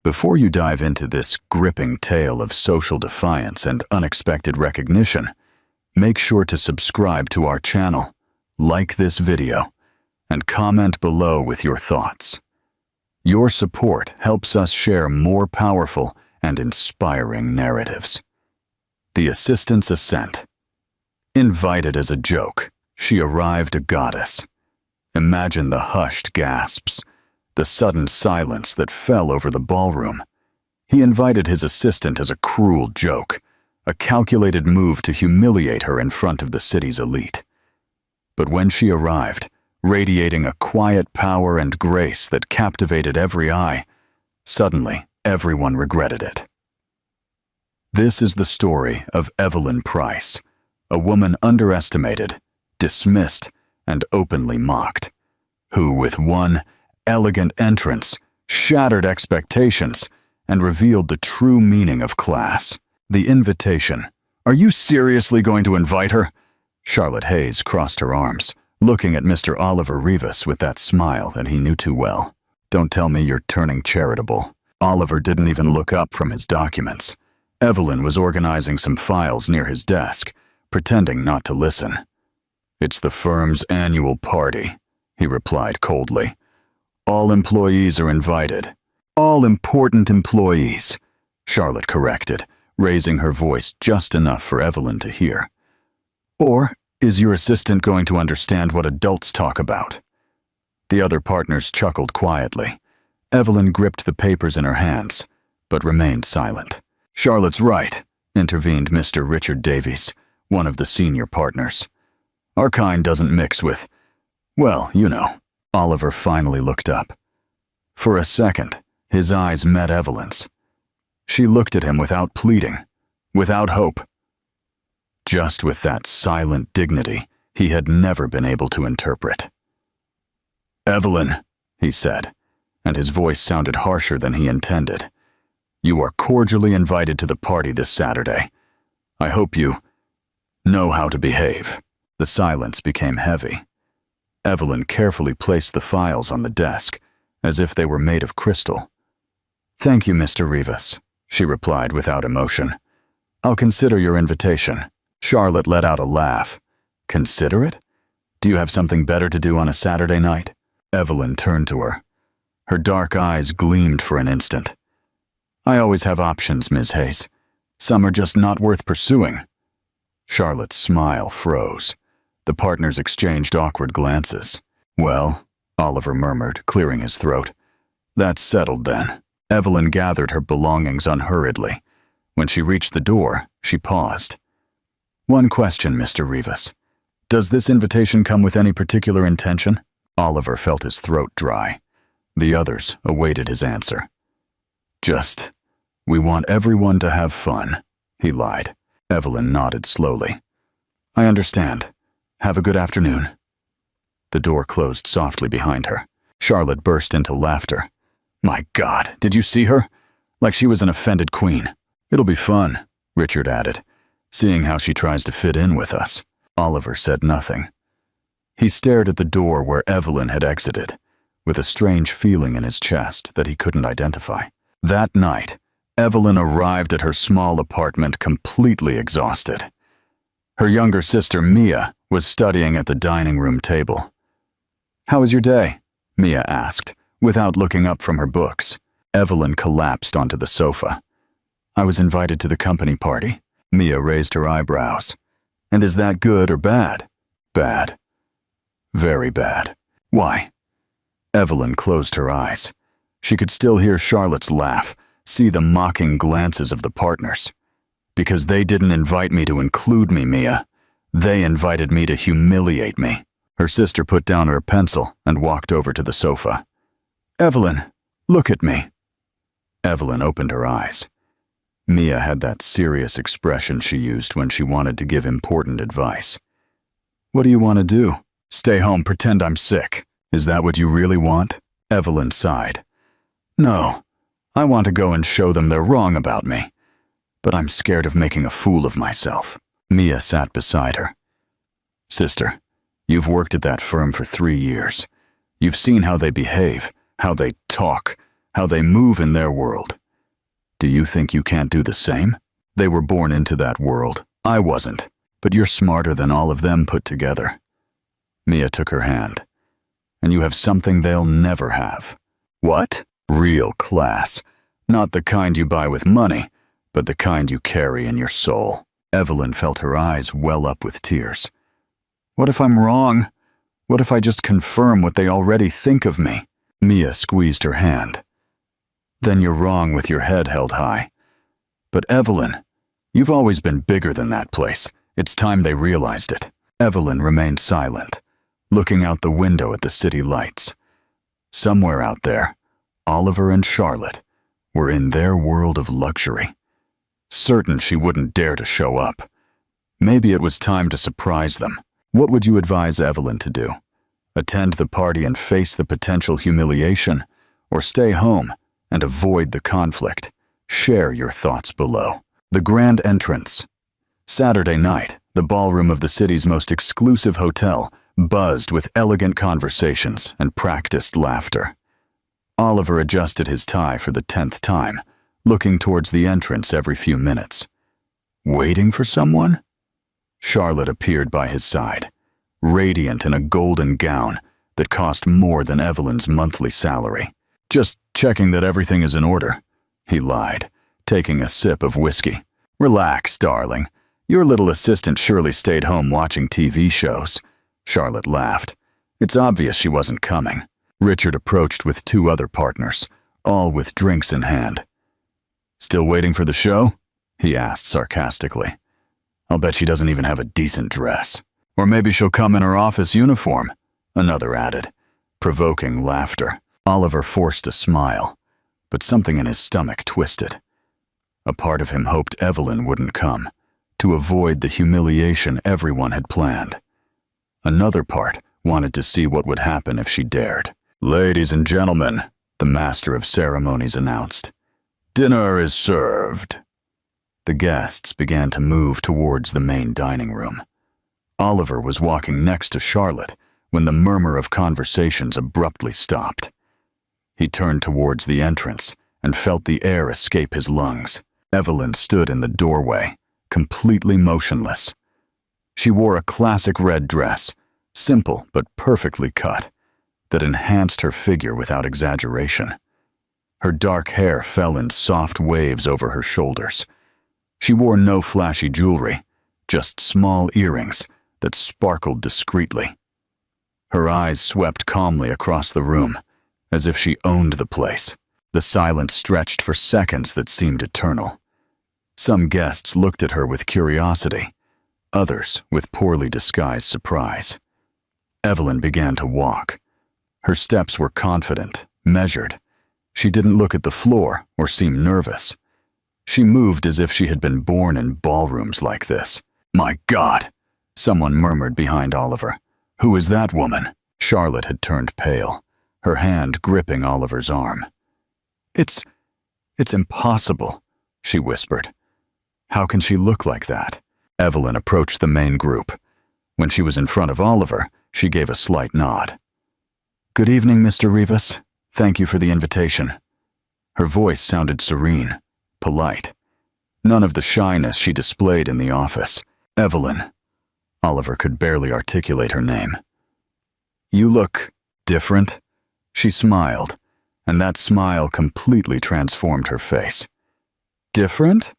Before you dive into this gripping tale of social defiance and unexpected recognition, make sure to subscribe to our channel, like this video, and comment below with your thoughts. Your support helps us share more powerful and inspiring narratives. The assistant's ascent. Invited as a joke, she arrived a goddess. Imagine the hushed gasps, the sudden silence that fell over the ballroom. He invited his assistant as a cruel joke, a calculated move to humiliate her in front of the city's elite. But when she arrived, radiating a quiet power and grace that captivated every eye, suddenly everyone regretted it. This is the story of Evelyn Price, a woman underestimated, dismissed, and openly mocked, who, with one elegant entrance, shattered expectations, and revealed the true meaning of class. The invitation. "Are you seriously going to invite her?" Charlotte Hayes crossed her arms, looking at Mr. Oliver Rivas with that smile that he knew too well. "Don't tell me you're turning charitable." Oliver didn't even look up from his documents. Evelyn was organizing some files near his desk, pretending not to listen. "It's the firm's annual party," he replied coldly. "All employees are invited." "All important employees," Charlotte corrected, raising her voice just enough for Evelyn to hear. "Or is your assistant going to understand what adults talk about?" The other partners chuckled quietly. Evelyn gripped the papers in her hands, but remained silent. "Charlotte's right," intervened Mr. Richard Davies, one of the senior partners. "Our kind doesn't mix with, well, you know." Oliver finally looked up. For a second, his eyes met Evelyn's. She looked at him without pleading, without hope. Just with that silent dignity he had never been able to interpret. "Evelyn," he said, and his voice sounded harsher than he intended. "You are cordially invited to the party this Saturday. I hope you know how to behave." The silence became heavy. Evelyn carefully placed the files on the desk, as if they were made of crystal. "Thank you, Mr. Rivas," she replied without emotion. "I'll consider your invitation." Charlotte let out a laugh. "Consider it? Do you have something better to do on a Saturday night?" Evelyn turned to her. Her dark eyes gleamed for an instant. "I always have options, Ms. Hayes. Some are just not worth pursuing." Charlotte's smile froze. The partners exchanged awkward glances. "Well," Oliver murmured, clearing his throat. "That's settled then." Evelyn gathered her belongings unhurriedly. When she reached the door, she paused. "One question, Mr. Rivas. Does this invitation come with any particular intention?" Oliver felt his throat dry. The others awaited his answer. "Just, we want everyone to have fun," he lied. Evelyn nodded slowly. "I understand. Have a good afternoon." The door closed softly behind her. Charlotte burst into laughter. "My God, did you see her? Like she was an offended queen." "It'll be fun," Richard added, "seeing how she tries to fit in with us." Oliver said nothing. He stared at the door where Evelyn had exited, with a strange feeling in his chest that he couldn't identify. That night, Evelyn arrived at her small apartment completely exhausted. Her younger sister, Mia, was studying at the dining room table. "How was your day?" Mia asked, without looking up from her books. Evelyn collapsed onto the sofa. "I was invited to the company party." Mia raised her eyebrows. "And is that good or bad?" "Bad. Very bad." "Why?" Evelyn closed her eyes. She could still hear Charlotte's laugh, see the mocking glances of the partners. "Because they didn't invite me to include me, Mia. They invited me to humiliate me." Her sister put down her pencil and walked over to the sofa. "Evelyn, look at me." Evelyn opened her eyes. Mia had that serious expression she used when she wanted to give important advice. "What do you want to do? Stay home, pretend I'm sick. Is that what you really want?" Evelyn sighed. "No, I want to go and show them they're wrong about me. But I'm scared of making a fool of myself." Mia sat beside her. "Sister, you've worked at that firm for 3 years. You've seen how they behave, how they talk, how they move in their world. Do you think you can't do the same? They were born into that world. I wasn't, but you're smarter than all of them put together. Mia took her hand. And you have something they'll never have. What? Real class. Not the kind you buy with money, but the kind you carry in your soul. Evelyn felt her eyes well up with tears. What if I'm wrong? What if I just confirm what they already think of me? Mia squeezed her hand. Then you're wrong with your head held high. But Evelyn, you've always been bigger than that place. It's time they realized it. Evelyn remained silent, looking out the window at the city lights. Somewhere out there, Oliver and Charlotte were in their world of luxury. Certain she wouldn't dare to show up. Maybe it was time to surprise them. What would you advise Evelyn to do? Attend the party and face the potential humiliation, or stay home and avoid the conflict? Share your thoughts below. The grand entrance. Saturday night, the ballroom of the city's most exclusive hotel buzzed with elegant conversations and practiced laughter. Oliver adjusted his tie for the 10th time, looking towards the entrance every few minutes. Waiting for someone? Charlotte appeared by his side, radiant in a golden gown that cost more than Evelyn's monthly salary. Just checking that everything is in order, he lied, taking a sip of whiskey. Relax, darling. Your little assistant surely stayed home watching TV shows. Charlotte laughed. It's obvious she wasn't coming. Richard approached with 2 other partners, all with drinks in hand. Still waiting for the show? He asked sarcastically. I'll bet she doesn't even have a decent dress. Or maybe she'll come in her office uniform, another added, provoking laughter. Oliver forced a smile, but something in his stomach twisted. A part of him hoped Evelyn wouldn't come, to avoid the humiliation everyone had planned. Another part wanted to see what would happen if she dared. Ladies and gentlemen, the master of ceremonies announced. Dinner is served. The guests began to move towards the main dining room. Oliver was walking next to Charlotte when the murmur of conversations abruptly stopped. He turned towards the entrance and felt the air escape his lungs. Evelyn stood in the doorway, completely motionless. She wore a classic red dress, simple but perfectly cut, that enhanced her figure without exaggeration. Her dark hair fell in soft waves over her shoulders. She wore no flashy jewelry, just small earrings that sparkled discreetly. Her eyes swept calmly across the room, as if she owned the place. The silence stretched for seconds that seemed eternal. Some guests looked at her with curiosity, others with poorly disguised surprise. Evelyn began to walk. Her steps were confident, measured. She didn't look at the floor or seem nervous. She moved as if she had been born in ballrooms like this. My God! Someone murmured behind Oliver. Who is that woman? Charlotte had turned pale, her hand gripping Oliver's arm. It's impossible, she whispered. How can she look like that? Evelyn approached the main group. When she was in front of Oliver, she gave a slight nod. Good evening, Mr. Rivas. Thank you for the invitation. Her voice sounded serene, polite. None of the shyness she displayed in the office. Evelyn. Oliver could barely articulate her name. You look different. She smiled, and that smile completely transformed her face. Different?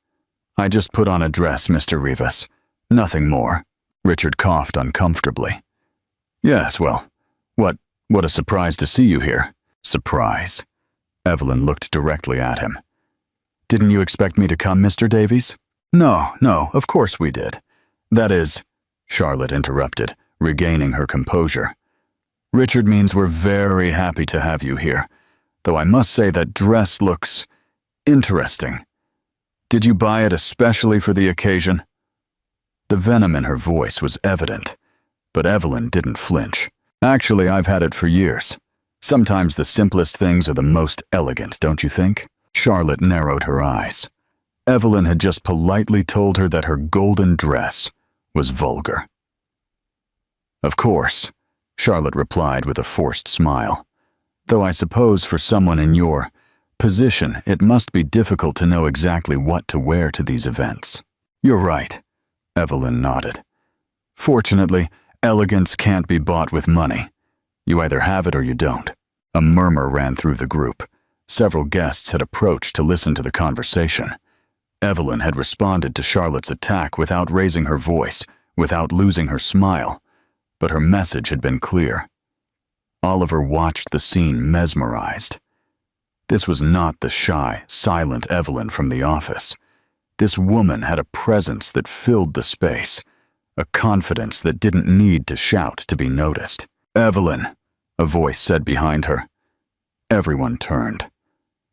I just put on a dress, Mr. Rivas. Nothing more. Richard coughed uncomfortably. Yes, well, what a surprise to see you here. Surprise. Evelyn looked directly at him. Didn't you expect me to come, Mr. Davies? No, of course we did. That is, Charlotte interrupted, regaining her composure. Richard means we're very happy to have you here, though I must say that dress looks interesting. Did you buy it especially for the occasion? The venom in her voice was evident, but Evelyn didn't flinch. Actually, I've had it for years. Sometimes the simplest things are the most elegant, don't you think? Charlotte narrowed her eyes. Evelyn had just politely told her that her golden dress was vulgar. Of course, Charlotte replied with a forced smile. Though I suppose for someone in your position, it must be difficult to know exactly what to wear to these events. You're right, Evelyn nodded. Fortunately, elegance can't be bought with money. You either have it or you don't. A murmur ran through the group. Several guests had approached to listen to the conversation. Evelyn had responded to Charlotte's attack without raising her voice, without losing her smile, but her message had been clear. Oliver watched the scene mesmerized. This was not the shy, silent Evelyn from the office. This woman had a presence that filled the space, a confidence that didn't need to shout to be noticed. "Evelyn," a voice said behind her. Everyone turned.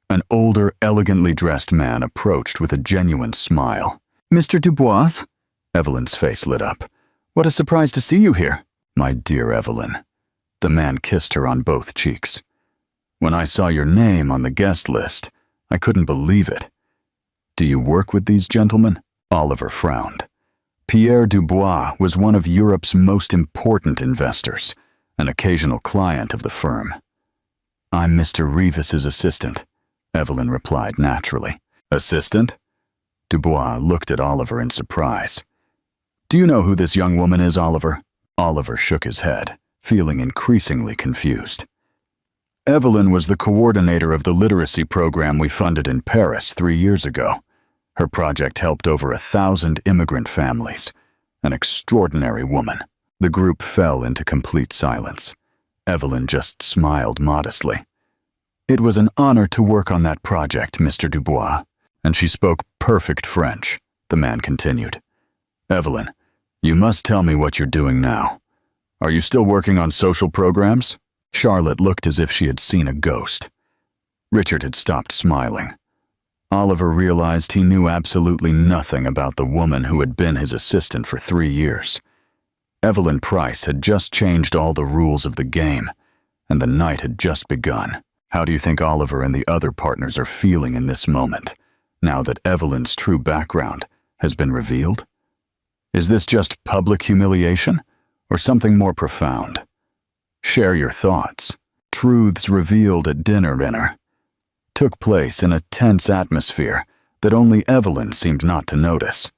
An older, elegantly dressed man approached with a genuine smile. "Mr. Dubois?" Evelyn's face lit up. "What a surprise to see you here." "My dear Evelyn." The man kissed her on both cheeks. "When I saw your name on the guest list, I couldn't believe it. Do you work with these gentlemen?" Oliver frowned. Pierre Dubois was one of Europe's most important investors, an occasional client of the firm. "I'm Mr. Rivas's assistant," Evelyn replied naturally. "Assistant?" Dubois looked at Oliver in surprise. "Do you know who this young woman is, Oliver?" Oliver shook his head, feeling increasingly confused. "Evelyn was the coordinator of the literacy program we funded in Paris 3 years ago. Her project helped over 1,000 immigrant families. An extraordinary woman." The group fell into complete silence. Evelyn just smiled modestly. "It was an honor to work on that project, Mr. Dubois." "And she spoke perfect French," the man continued. "Evelyn, you must tell me what you're doing now. Are you still working on social programs?" Charlotte looked as if she had seen a ghost. Richard had stopped smiling. Oliver realized he knew absolutely nothing about the woman who had been his assistant for 3 years. Evelyn Price had just changed all the rules of the game, and the night had just begun. How do you think Oliver and the other partners are feeling in this moment, now that Evelyn's true background has been revealed? Is this just public humiliation, or something more profound? Share your thoughts. Truths revealed at dinner took place in a tense atmosphere that only Evelyn seemed not to notice.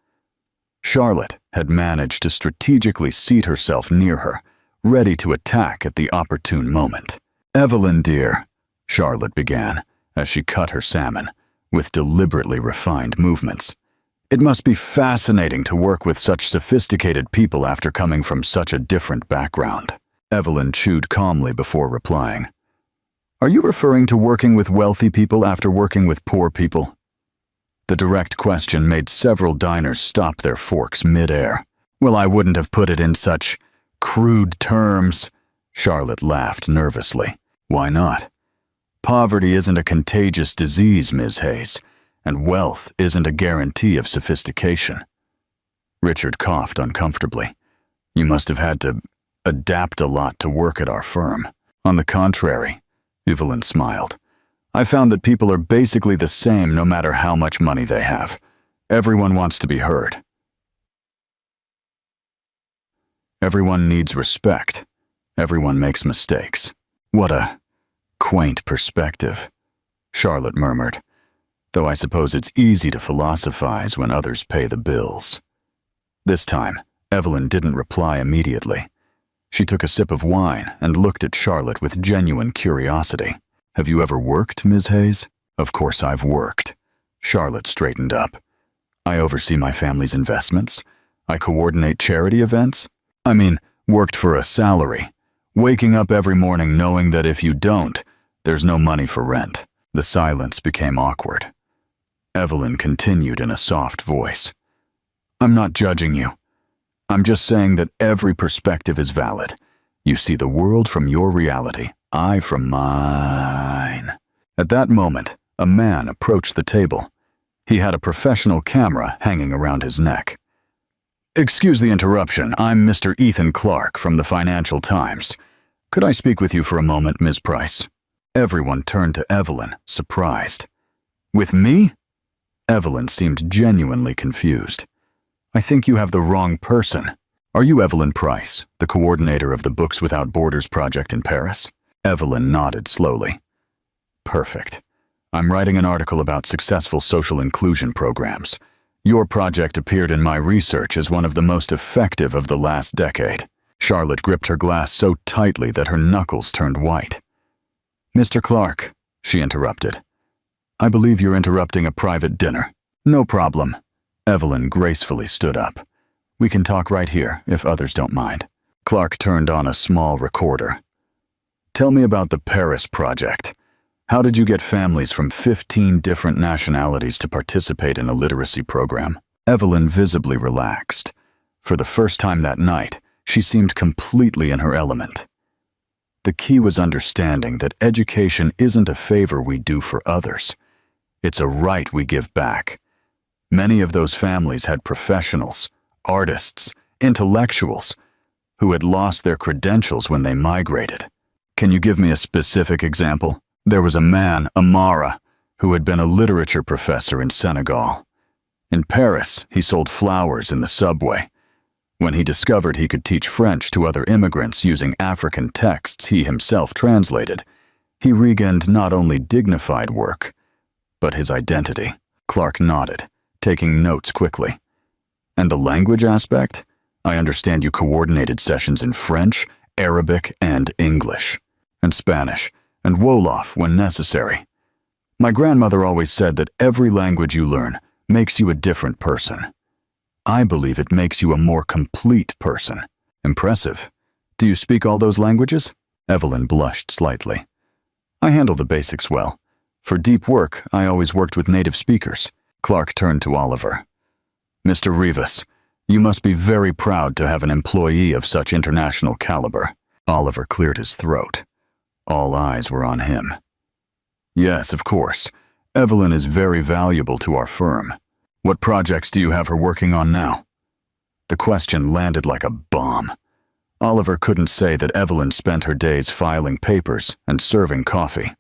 Charlotte had managed to strategically seat herself near her, ready to attack at the opportune moment. "Evelyn, dear," Charlotte began, as she cut her salmon, with deliberately refined movements. "It must be fascinating to work with such sophisticated people after coming from such a different background." Evelyn chewed calmly before replying. "Are you referring to working with wealthy people after working with poor people?" The direct question made several diners stop their forks mid-air. "Well, I wouldn't have put it in such crude terms," Charlotte laughed nervously. "Why not? Poverty isn't a contagious disease, Ms. Hayes, and wealth isn't a guarantee of sophistication." Richard coughed uncomfortably. "You must have had to adapt a lot to work at our firm." "On the contrary," Evelyn smiled. "I found that people are basically the same no matter how much money they have. Everyone wants to be heard. Everyone needs respect. Everyone makes mistakes." "What a quaint perspective," Charlotte murmured, "though I suppose it's easy to philosophize when others pay the bills." This time, Evelyn didn't reply immediately. She took a sip of wine and looked at Charlotte with genuine curiosity. "Have you ever worked, Ms. Hayes?" "Of course I've worked." Charlotte straightened up. "I oversee my family's investments. I coordinate charity events. I mean, worked for a salary. Waking up every morning knowing that if you don't, there's no money for rent." The silence became awkward. Evelyn continued in a soft voice. "I'm not judging you. I'm just saying that every perspective is valid. You see the world from your reality, I from mine." At that moment, a man approached the table. He had a professional camera hanging around his neck. "Excuse the interruption. I'm Mr. Ethan Clark from the Financial Times. Could I speak with you for a moment, Ms. Price?" Everyone turned to Evelyn, surprised. "With me?" Evelyn seemed genuinely confused. "I think you have the wrong person. Are you Evelyn Price, the coordinator of the Books Without Borders project in Paris?" Evelyn nodded slowly. "Perfect. I'm writing an article about successful social inclusion programs. Your project appeared in my research as one of the most effective of the last decade. Charlotte gripped her glass so tightly that her knuckles turned white. Mr. Clark, she interrupted. I believe you're interrupting a private dinner. No problem. Evelyn gracefully stood up. We can talk right here, if others don't mind. Clark turned on a small recorder. Tell me about the Paris project. How did you get families from 15 different nationalities to participate in a literacy program? Evelyn visibly relaxed. For the first time that night, she seemed completely in her element. The key was understanding that education isn't a favor we do for others. It's a right we give back. Many of those families had professionals, artists, intellectuals, who had lost their credentials when they migrated. Can you give me a specific example? There was a man, Amara, who had been a literature professor in Senegal. In Paris, he sold flowers in the subway. When he discovered he could teach French to other immigrants using African texts he himself translated, he regained not only dignified work, but his identity. Clark nodded, taking notes quickly. And the language aspect? I understand you coordinated sessions in French, Arabic, and English, and Spanish, and Wolof when necessary. My grandmother always said that every language you learn makes you a different person. I believe it makes you a more complete person. Impressive. Do you speak all those languages? Evelyn blushed slightly. I handle the basics well. For deep work, I always worked with native speakers. Clark turned to Oliver. Mr. Rivas, you must be very proud to have an employee of such international caliber. Oliver cleared his throat. All eyes were on him. Yes, of course. Evelyn is very valuable to our firm. What projects do you have her working on now? The question landed like a bomb. Oliver couldn't say that Evelyn spent her days filing papers and serving coffee.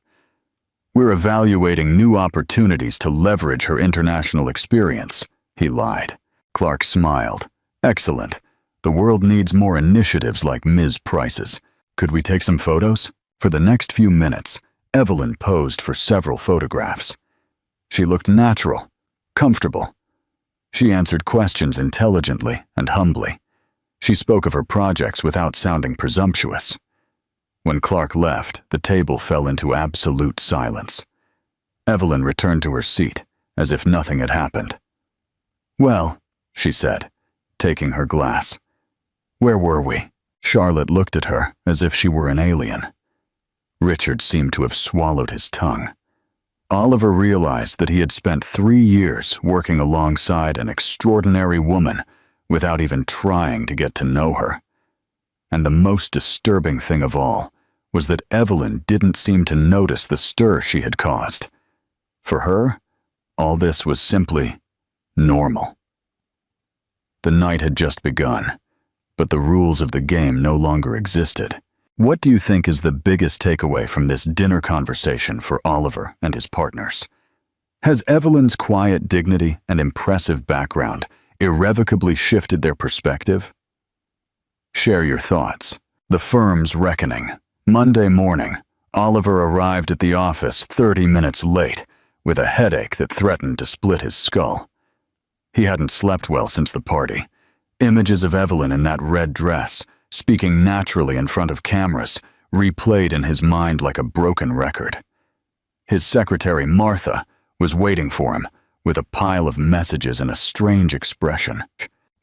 We're evaluating new opportunities to leverage her international experience, he lied. Clark smiled. Excellent. The world needs more initiatives like Ms. Price's. Could we take some photos? For the next few minutes, Evelyn posed for several photographs. She looked natural, comfortable. She answered questions intelligently and humbly. She spoke of her projects without sounding presumptuous. When Clark left, the table fell into absolute silence. Evelyn returned to her seat, as if nothing had happened. Well, she said, taking her glass. Where were we? Charlotte looked at her as if she were an alien. Richard seemed to have swallowed his tongue. Oliver realized that he had spent 3 years working alongside an extraordinary woman without even trying to get to know her. And the most disturbing thing of all was that Evelyn didn't seem to notice the stir she had caused. For her, all this was simply normal. The night had just begun, but the rules of the game no longer existed. What do you think is the biggest takeaway from this dinner conversation for Oliver and his partners? Has Evelyn's quiet dignity and impressive background irrevocably shifted their perspective? Share your thoughts. The firm's reckoning. Monday morning, Oliver arrived at the office 30 minutes late with a headache that threatened to split his skull. He hadn't slept well since the party. Images of Evelyn in that red dress, speaking naturally in front of cameras, replayed in his mind like a broken record. His secretary, Martha, was waiting for him with a pile of messages and a strange expression.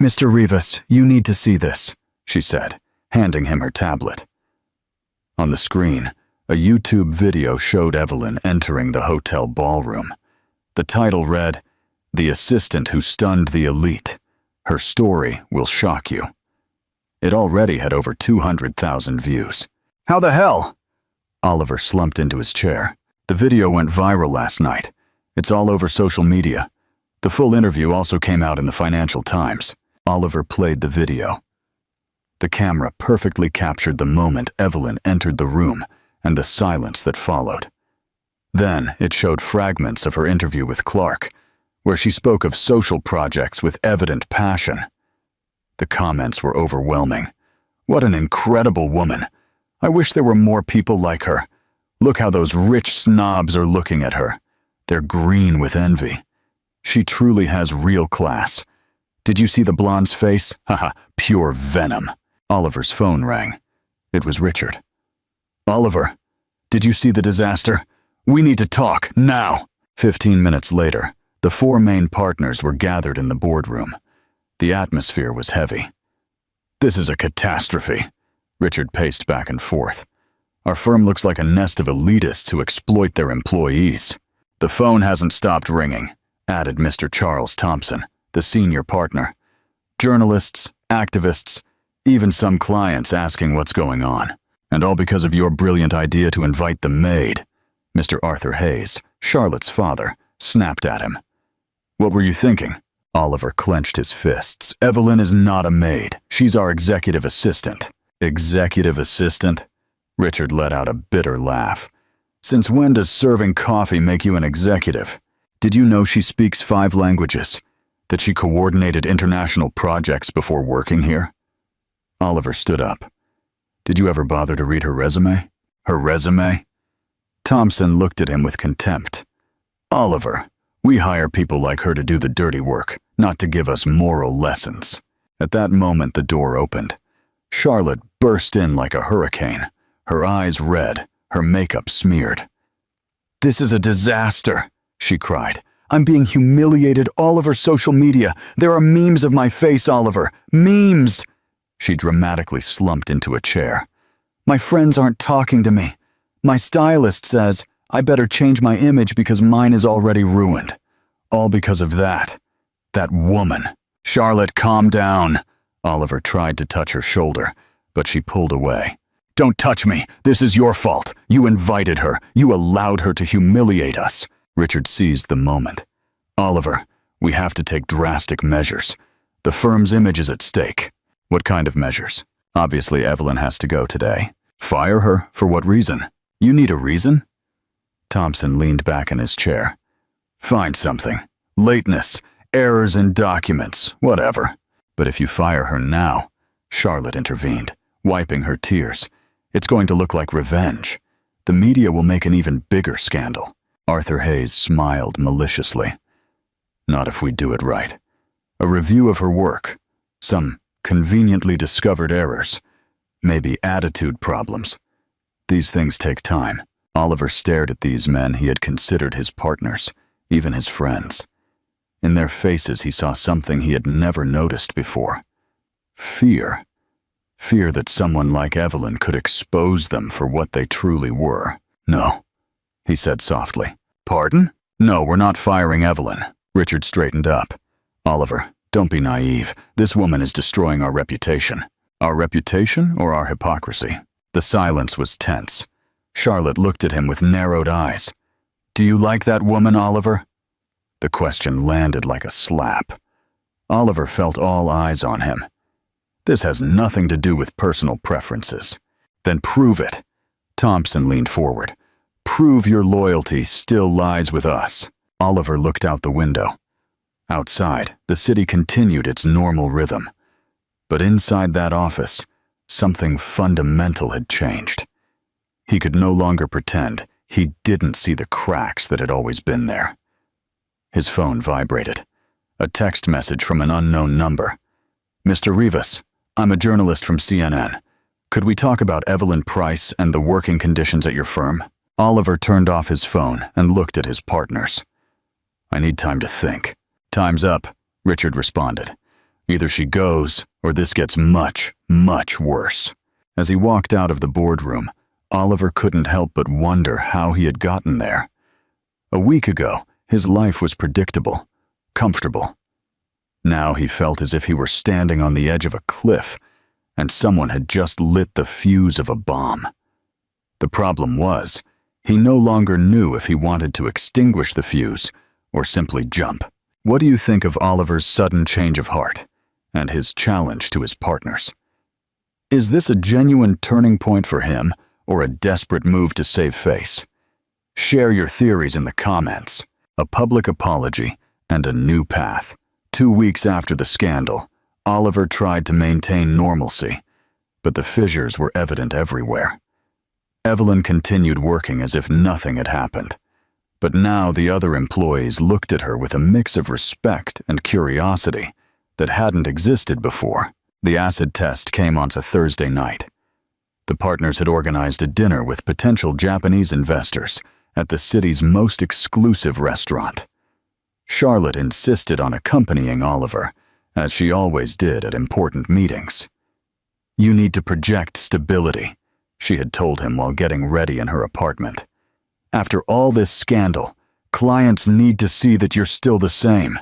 Mr. Rivas, you need to see this, she said, handing him her tablet. On the screen, a YouTube video showed Evelyn entering the hotel ballroom. The title read, "The Assistant Who Stunned the Elite. Her Story Will Shock You." It already had over 200,000 views. How the hell? Oliver slumped into his chair. The video went viral last night. It's all over social media. The full interview also came out in the Financial Times. Oliver played the video. The camera perfectly captured the moment Evelyn entered the room and the silence that followed. Then it showed fragments of her interview with Clark, where she spoke of social projects with evident passion. The comments were overwhelming. What an incredible woman. I wish there were more people like her. Look how those rich snobs are looking at her. They're green with envy. She truly has real class. Did you see the blonde's face? Haha, pure venom. Oliver's phone rang. It was Richard. Oliver, did you see the disaster? We need to talk, now. 15 minutes later, the four main partners were gathered in the boardroom. The atmosphere was heavy. This is a catastrophe. Richard paced back and forth. Our firm looks like a nest of elitists who exploit their employees. The phone hasn't stopped ringing, added Mr. Charles Thompson, the senior partner. Journalists, activists, even some clients asking what's going on. And all because of your brilliant idea to invite the maid. Mr. Arthur Hayes, Charlotte's father, snapped at him. What were you thinking? Oliver clenched his fists. Evelyn is not a maid. She's our executive assistant. Executive assistant? Richard let out a bitter laugh. Since when does serving coffee make you an executive? Did you know she speaks 5 languages? That she coordinated international projects before working here? Oliver stood up. Did you ever bother to read her resume? Her resume? Thompson looked at him with contempt. Oliver, we hire people like her to do the dirty work, not to give us moral lessons. At that moment, the door opened. Charlotte burst in like a hurricane, her eyes red, her makeup smeared. This is a disaster, she cried. I'm being humiliated all over social media. There are memes of my face, Oliver. Memes! She dramatically slumped into a chair. My friends aren't talking to me. My stylist says I better change my image because mine is already ruined. All because of that. That woman. Charlotte, calm down. Oliver tried to touch her shoulder, but she pulled away. Don't touch me. This is your fault. You invited her. You allowed her to humiliate us. Richard seized the moment. Oliver, we have to take drastic measures. The firm's image is at stake. What kind of measures? Obviously, Evelyn has to go today. Fire her? For what reason? You need a reason? Thompson leaned back in his chair. Find something. Lateness, errors in documents, whatever. But if you fire her now, Charlotte intervened, wiping her tears. It's going to look like revenge. The media will make an even bigger scandal. Arthur Hayes smiled maliciously. Not if we do it right. A review of her work. Some conveniently discovered errors. Maybe attitude problems. These things take time. Oliver stared at these men he had considered his partners, even his friends. In their faces he saw something he had never noticed before. Fear. Fear that someone like Evelyn could expose them for what they truly were. No, he said softly. Pardon? No, we're not firing Evelyn. Richard straightened up. Oliver, don't be naive. This woman is destroying our reputation. Our reputation or our hypocrisy? The silence was tense. Charlotte looked at him with narrowed eyes. Do you like that woman, Oliver? The question landed like a slap. Oliver felt all eyes on him. This has nothing to do with personal preferences. Then prove it. Thompson leaned forward. Prove your loyalty still lies with us. Oliver looked out the window. Outside, the city continued its normal rhythm. But inside that office, something fundamental had changed. He could no longer pretend he didn't see the cracks that had always been there. His phone vibrated. A text message from an unknown number. Mr. Rivas, I'm a journalist from CNN. Could we talk about Evelyn Price and the working conditions at your firm? Oliver turned off his phone and looked at his partners. I need time to think. Time's up, Richard responded. Either she goes, or this gets much, much worse. As he walked out of the boardroom, Oliver couldn't help but wonder how he had gotten there. A week ago, his life was predictable, comfortable. Now he felt as if he were standing on the edge of a cliff, and someone had just lit the fuse of a bomb. The problem was, he no longer knew if he wanted to extinguish the fuse or simply jump. What do you think of Oliver's sudden change of heart and his challenge to his partners? Is this a genuine turning point for him or a desperate move to save face? Share your theories in the comments. A public apology and a new path. 2 weeks after the scandal, Oliver tried to maintain normalcy, but the fissures were evident everywhere. Evelyn continued working as if nothing had happened. But now the other employees looked at her with a mix of respect and curiosity that hadn't existed before. The acid test came onto Thursday night. The partners had organized a dinner with potential Japanese investors at the city's most exclusive restaurant. Charlotte insisted on accompanying Oliver, as she always did at important meetings. "You need to project stability," she had told him while getting ready in her apartment. "After all this scandal, clients need to see that you're still the same."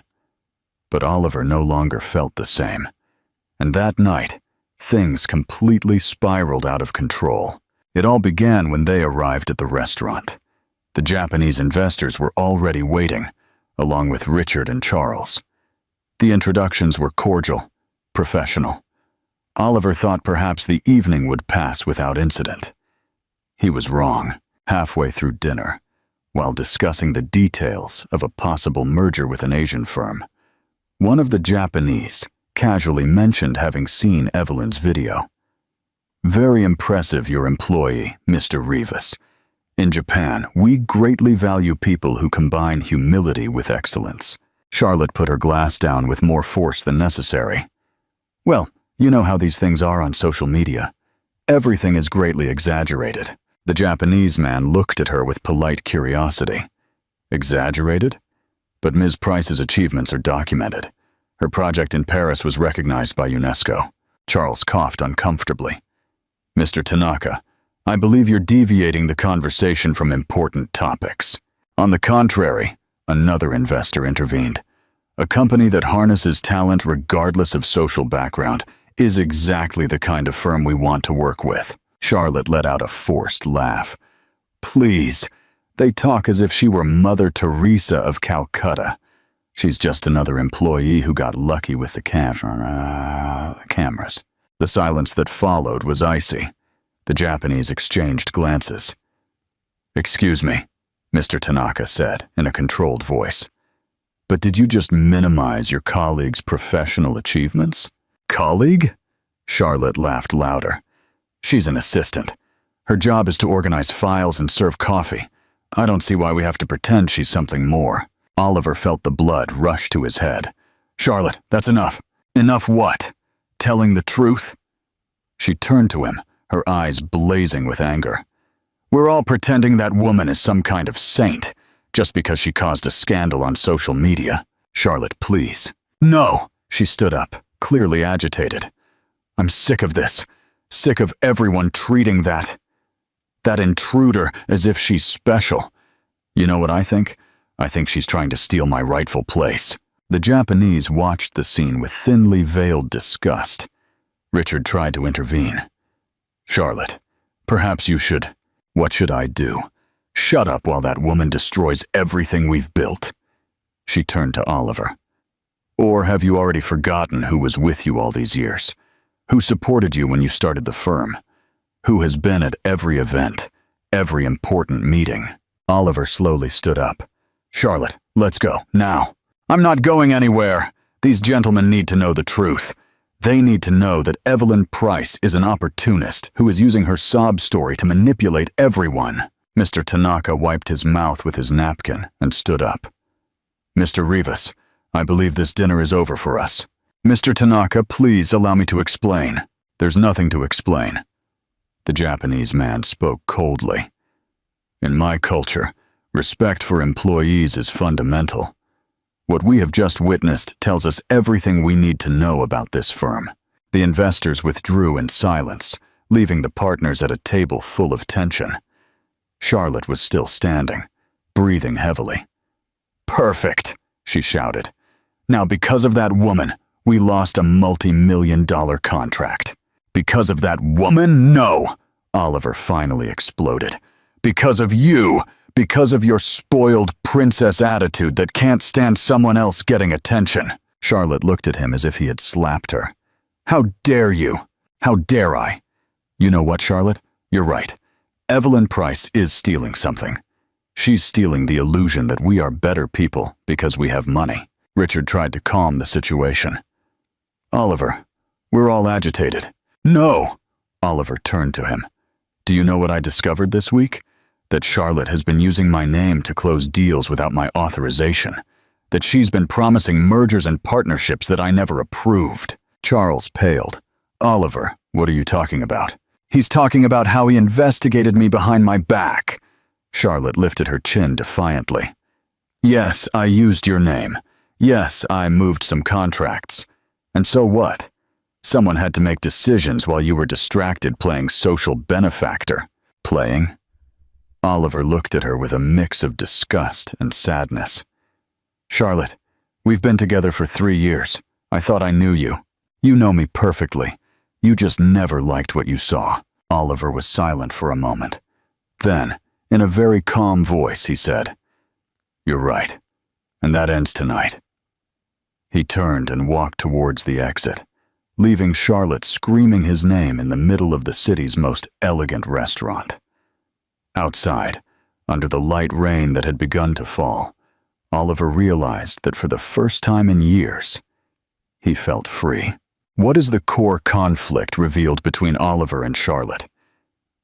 But Oliver no longer felt the same. And that night, things completely spiraled out of control. It all began when they arrived at the restaurant. The Japanese investors were already waiting, along with Richard and Charles. The introductions were cordial, professional. Oliver thought perhaps the evening would pass without incident. He was wrong. Halfway through dinner, while discussing the details of a possible merger with an Asian firm, one of the Japanese casually mentioned having seen Evelyn's video. "Very impressive, your employee, Mr. Rivas. In Japan, we greatly value people who combine humility with excellence." Charlotte put her glass down with more force than necessary. "Well, you know how these things are on social media. Everything is greatly exaggerated." The Japanese man looked at her with polite curiosity. "Exaggerated? But Ms. Price's achievements are documented. Her project in Paris was recognized by UNESCO." Charles coughed uncomfortably. "Mr. Tanaka, I believe you're deviating the conversation from important topics." "On the contrary," another investor intervened. "A company that harnesses talent regardless of social background is exactly the kind of firm we want to work with." Charlotte let out a forced laugh. "Please, they talk as if she were Mother Teresa of Calcutta. She's just another employee who got lucky with the cameras." The silence that followed was icy. The Japanese exchanged glances. "Excuse me," Mr. Tanaka said in a controlled voice. "But did you just minimize your colleague's professional achievements?" "Colleague?" Charlotte laughed louder. "She's an assistant. Her job is to organize files and serve coffee. I don't see why we have to pretend she's something more." Oliver felt the blood rush to his head. "Charlotte, that's enough." "Enough what? Telling the truth?" She turned to him, her eyes blazing with anger. "We're all pretending that woman is some kind of saint, just because she caused a scandal on social media." "Charlotte, please." "No!" She stood up, clearly agitated. "I'm sick of this. Sick of everyone treating that intruder as if she's special. You know what I think? I think she's trying to steal my rightful place." The Japanese watched the scene with thinly veiled disgust. Richard tried to intervene. "Charlotte, perhaps you should..." "What should I do? Shut up while that woman destroys everything we've built." She turned to Oliver. "Or have you already forgotten who was with you all these years? Who supported you when you started the firm? Who has been at every event, every important meeting?" Oliver slowly stood up. "Charlotte, let's go, now." "I'm not going anywhere. These gentlemen need to know the truth. They need to know that Evelyn Price is an opportunist who is using her sob story to manipulate everyone." Mr. Tanaka wiped his mouth with his napkin and stood up. "Mr. Rivas, I believe this dinner is over for us." "Mr. Tanaka, please allow me to explain." "There's nothing to explain." The Japanese man spoke coldly. "In my culture, respect for employees is fundamental. What we have just witnessed tells us everything we need to know about this firm." The investors withdrew in silence, leaving the partners at a table full of tension. Charlotte was still standing, breathing heavily. "Perfect," she shouted. "Now because of that woman, we lost a multi-million-dollar contract." "Because of that woman? No!" Oliver finally exploded. "Because of you! Because of your spoiled princess attitude that can't stand someone else getting attention." Charlotte looked at him as if he had slapped her. "How dare you? How dare I?" "You know what, Charlotte? You're right. Evelyn Price is stealing something. She's stealing the illusion that we are better people because we have money." Richard tried to calm the situation. "Oliver, we're all agitated." "No!" Oliver turned to him. "Do you know what I discovered this week? that Charlotte has been using my name to close deals without my authorization, that she's been promising mergers and partnerships that I never approved. Charles paled. Oliver, what are you talking about? He's talking about how he investigated me behind my back. Charlotte lifted her chin defiantly. Yes, I used your name. Yes, I moved some contracts. And so what? Someone had to make decisions while you were distracted playing social benefactor. Playing? Oliver looked at her with a mix of disgust and sadness. Charlotte, we've been together for 3 years. I thought I knew you. You know me perfectly. You just never liked what you saw. Oliver was silent for a moment. Then, in a very calm voice, he said, You're right, and that ends tonight. He turned and walked towards the exit, leaving Charlotte screaming his name in the middle of the city's most elegant restaurant. Outside, under the light rain that had begun to fall, Oliver realized that for the first time in years, he felt free. What is the core conflict revealed between Oliver and Charlotte?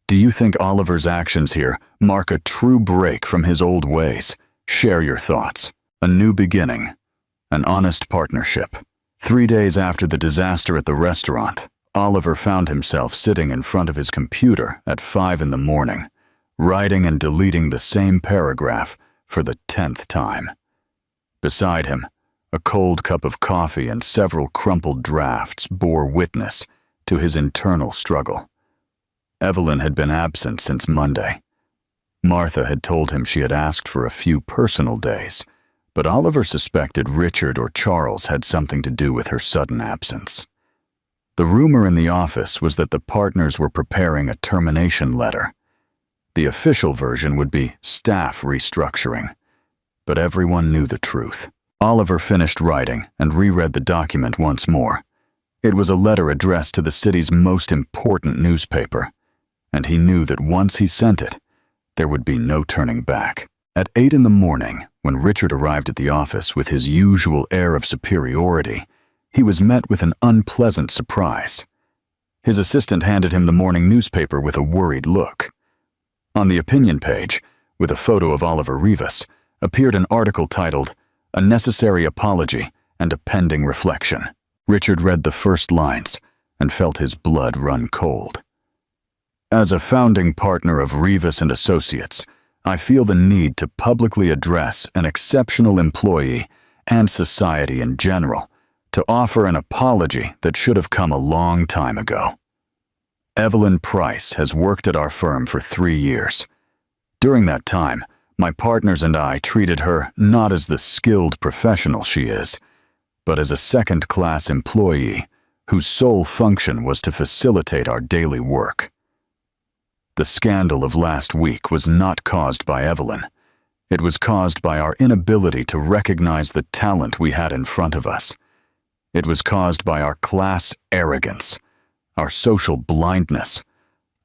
Do you think Oliver's actions here mark a true break from his old ways? Share your thoughts. A new beginning. An honest partnership. 3 days after the disaster at the restaurant, Oliver found himself sitting in front of his computer at 5 in the morning, writing and deleting the same paragraph for the 10th time. Beside him, a cold cup of coffee and several crumpled drafts bore witness to his internal struggle. Evelyn had been absent since Monday. Martha had told him she had asked for a few personal days, but Oliver suspected Richard or Charles had something to do with her sudden absence. The rumor in the office was that the partners were preparing a termination letter. The official version would be staff restructuring, but everyone knew the truth. Oliver finished writing and reread the document once more. It was a letter addressed to the city's most important newspaper, and he knew that once he sent it, there would be no turning back. At 8 in the morning, when Richard arrived at the office with his usual air of superiority, he was met with an unpleasant surprise. His assistant handed him the morning newspaper with a worried look. On the opinion page, with a photo of Oliver Rivas, appeared an article titled, A Necessary Apology and a Pending Reflection. Richard read the first lines and felt his blood run cold. As a founding partner of Rivas and Associates, I feel the need to publicly address an exceptional employee and society in general to offer an apology that should have come a long time ago. Evelyn Price has worked at our firm for 3 years. During that time, my partners and I treated her not as the skilled professional she is, but as a second-class employee whose sole function was to facilitate our daily work. The scandal of last week was not caused by Evelyn. It was caused by our inability to recognize the talent we had in front of us. It was caused by our class arrogance, our social blindness,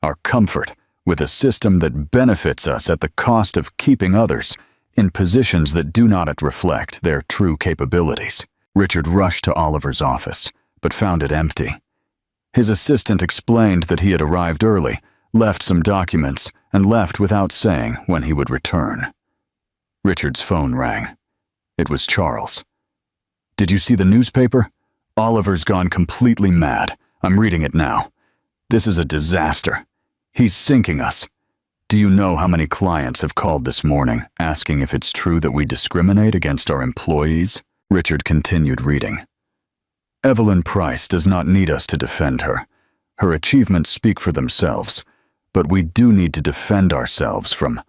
our comfort with a system that benefits us at the cost of keeping others in positions that do not reflect their true capabilities. Richard rushed to Oliver's office, but found it empty. His assistant explained that he had arrived early, left some documents, and left without saying when he would return. Richard's phone rang. It was Charles. Did you see the newspaper? Oliver's gone completely mad. I'm reading it now. This is a disaster. He's sinking us. Do you know how many clients have called this morning asking if it's true that we discriminate against our employees? Richard continued reading. Evelyn Price does not need us to defend her. Her achievements speak for themselves, but we do need to defend ourselves, from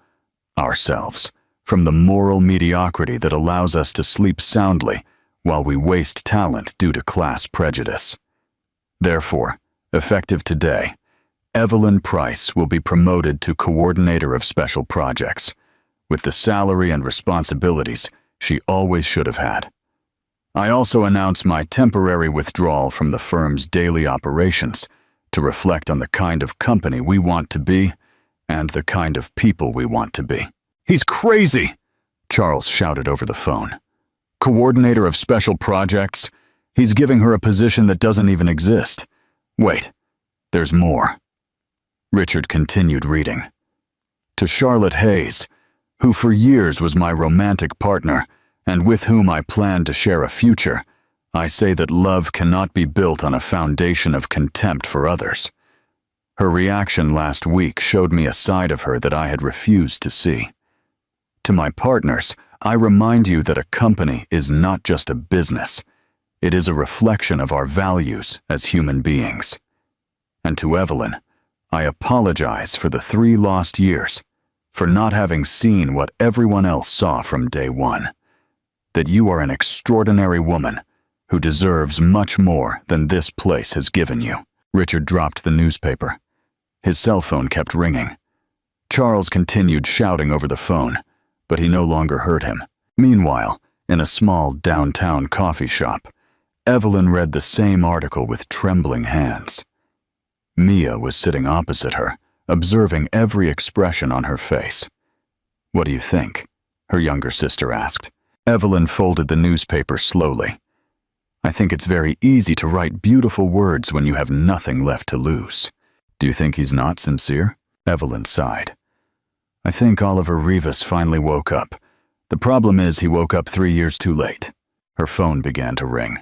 the moral mediocrity that allows us to sleep soundly while we waste talent due to class prejudice. Therefore, effective today, Evelyn Price will be promoted to Coordinator of Special Projects, with the salary and responsibilities she always should have had. I also announce my temporary withdrawal from the firm's daily operations to reflect on the kind of company we want to be and the kind of people we want to be. He's crazy, Charles shouted over the phone. Coordinator of Special Projects? He's giving her a position that doesn't even exist. Wait, there's more. Richard continued reading. To Charlotte Hayes, who for years was my romantic partner and with whom I planned to share a future, I say that love cannot be built on a foundation of contempt for others. Her reaction last week showed me a side of her that I had refused to see. To my partners, I remind you that a company is not just a business. It is a reflection of our values as human beings. And to Evelyn, I apologize for the 3 lost years, for not having seen what everyone else saw from day one. That you are an extraordinary woman who deserves much more than this place has given you. Richard dropped the newspaper. His cell phone kept ringing. Charles continued shouting over the phone, but he no longer heard him. Meanwhile, in a small downtown coffee shop, Evelyn read the same article with trembling hands. Mia was sitting opposite her, observing every expression on her face. "What do you think?" her younger sister asked. Evelyn folded the newspaper slowly. "I think it's very easy to write beautiful words when you have nothing left to lose." "Do you think he's not sincere?" Evelyn sighed. "I think Oliver Rivas finally woke up. The problem is he woke up 3 years too late." Her phone began to ring.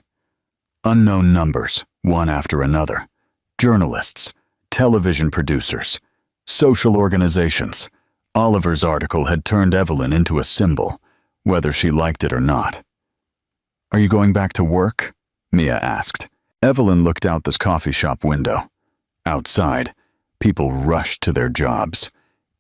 Unknown numbers, one after another. Journalists, television producers, social organizations. Oliver's article had turned Evelyn into a symbol, whether she liked it or not. "Are you going back to work?" Mia asked. Evelyn looked out the coffee shop window. Outside, people rushed to their jobs,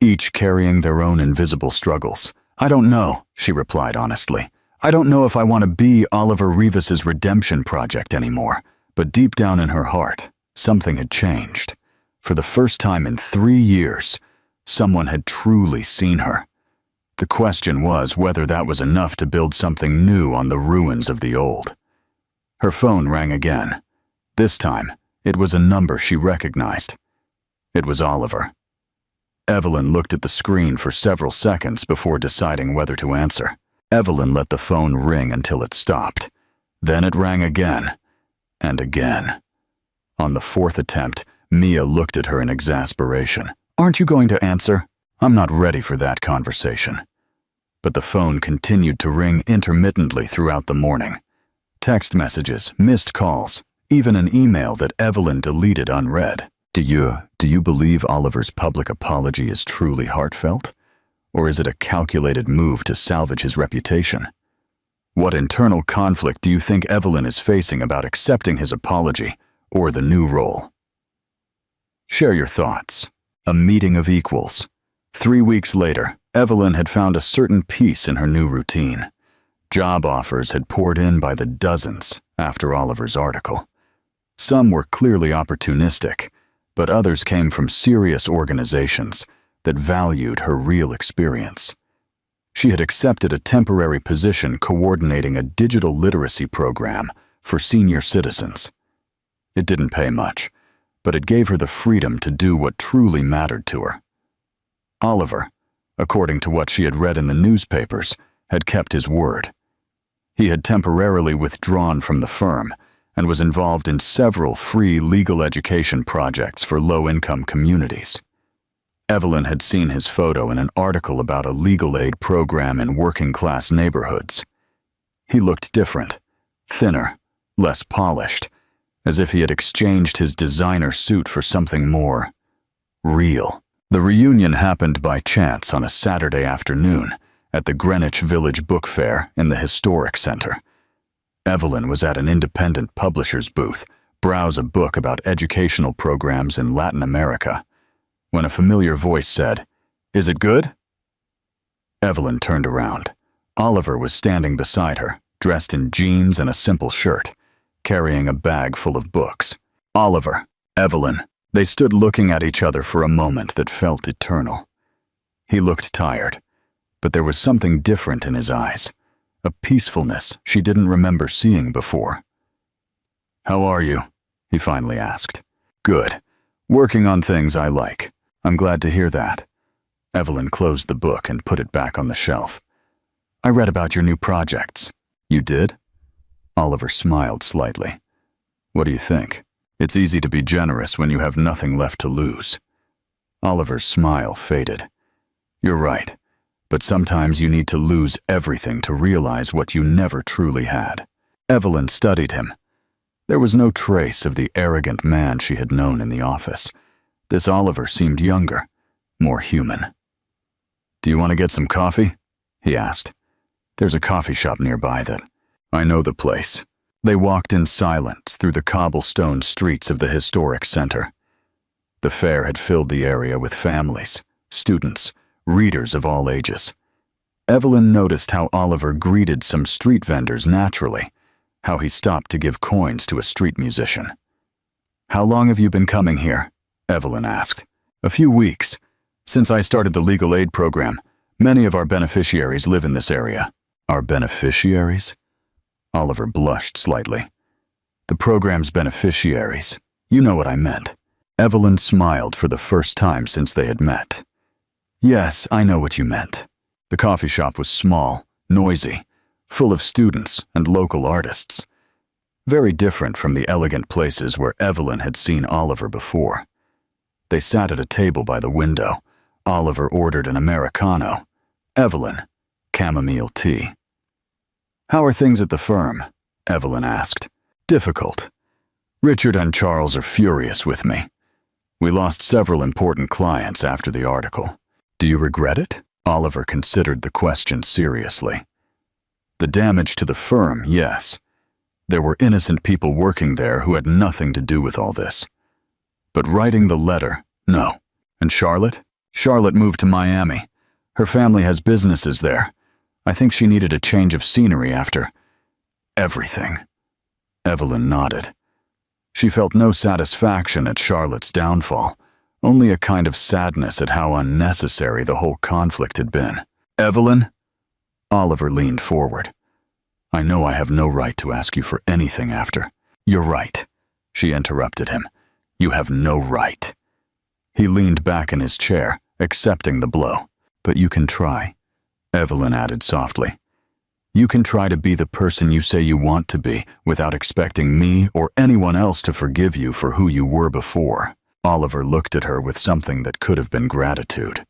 each carrying their own invisible struggles. "I don't know," she replied honestly. "I don't know if I want to be Oliver Rivas's redemption project anymore." But deep down in her heart, something had changed. For the first time in 3 years, someone had truly seen her. The question was whether that was enough to build something new on the ruins of the old. Her phone rang again. This time, it was a number she recognized. It was Oliver. Evelyn looked at the screen for several seconds before deciding whether to answer. Evelyn let the phone ring until it stopped. Then it rang again, and again. On the 4th attempt, Mia looked at her in exasperation. "Aren't you going to answer? I'm not ready for that conversation." But the phone continued to ring intermittently throughout the morning. Text messages, missed calls, even an email that Evelyn deleted unread. Do you believe Oliver's public apology is truly heartfelt? Or is it a calculated move to salvage his reputation? What internal conflict do you think Evelyn is facing about accepting his apology or the new role? Share your thoughts. A meeting of equals. 3 weeks later, Evelyn had found a certain peace in her new routine. Job offers had poured in by the dozens after Oliver's article. Some were clearly opportunistic, but others came from serious organizations that valued her real experience. She had accepted a temporary position coordinating a digital literacy program for senior citizens. It didn't pay much, but it gave her the freedom to do what truly mattered to her. Oliver, according to what she had read in the newspapers, had kept his word. He had temporarily withdrawn from the firm and was involved in several free legal education projects for low-income communities. Evelyn had seen his photo in an article about a legal aid program in working-class neighborhoods. He looked different, thinner, less polished, as if he had exchanged his designer suit for something more real. The reunion happened by chance on a Saturday afternoon at the Greenwich Village Book Fair in the Historic Center. Evelyn was at an independent publisher's booth, browse a book about educational programs in Latin America, when a familiar voice said, "Is it good?" Evelyn turned around. Oliver was standing beside her, dressed in jeans and a simple shirt, carrying a bag full of books. Oliver, Evelyn. They stood looking at each other for a moment that felt eternal. He looked tired, but there was something different in his eyes, a peacefulness she didn't remember seeing before. "How are you?" he finally asked. "Good. Working on things I like. I'm glad to hear that." Evelyn closed the book and put it back on the shelf. "I read about your new projects." "You did?" Oliver smiled slightly. "What do you think?" "It's easy to be generous when you have nothing left to lose." Oliver's smile faded. You're right, but sometimes you need to lose everything to realize what you never truly had. Evelyn studied him. There was no trace of the arrogant man she had known in the office. This Oliver seemed younger, more human. "Do you want to get some coffee?" he asked. "There's a coffee shop nearby that I know the place." They walked in silence through the cobblestone streets of the historic center. The fair had filled the area with families, students, readers of all ages. Evelyn noticed how Oliver greeted some street vendors naturally, how he stopped to give coins to a street musician. "How long have you been coming here?" Evelyn asked. "A few weeks. Since I started the legal aid program, many of our beneficiaries live in this area." "Our beneficiaries?" Oliver blushed slightly. "The program's beneficiaries. You know what I meant." Evelyn smiled for the first time since they had met. "Yes, I know what you meant." The coffee shop was small, noisy, full of students and local artists. Very different from the elegant places where Evelyn had seen Oliver before. They sat at a table by the window. Oliver ordered an Americano. Evelyn, chamomile tea. "How are things at the firm?" Evelyn asked. "Difficult. Richard and Charles are furious with me. We lost several important clients after the article." "Do you regret it?" Oliver considered the question seriously. "The damage to the firm, yes. There were innocent people working there who had nothing to do with all this. But writing the letter, no. And Charlotte? Charlotte moved to Miami. Her family has businesses there. I think she needed a change of scenery after everything." Evelyn nodded. She felt no satisfaction at Charlotte's downfall, only a kind of sadness at how unnecessary the whole conflict had been. "Evelyn?" Oliver leaned forward. "I know I have no right to ask you for anything after." "You're right," she interrupted him. "You have no right." He leaned back in his chair, accepting the blow. "But you can try," Evelyn added softly. "You can try to be the person you say you want to be without expecting me or anyone else to forgive you for who you were before." Oliver looked at her with something that could have been gratitude.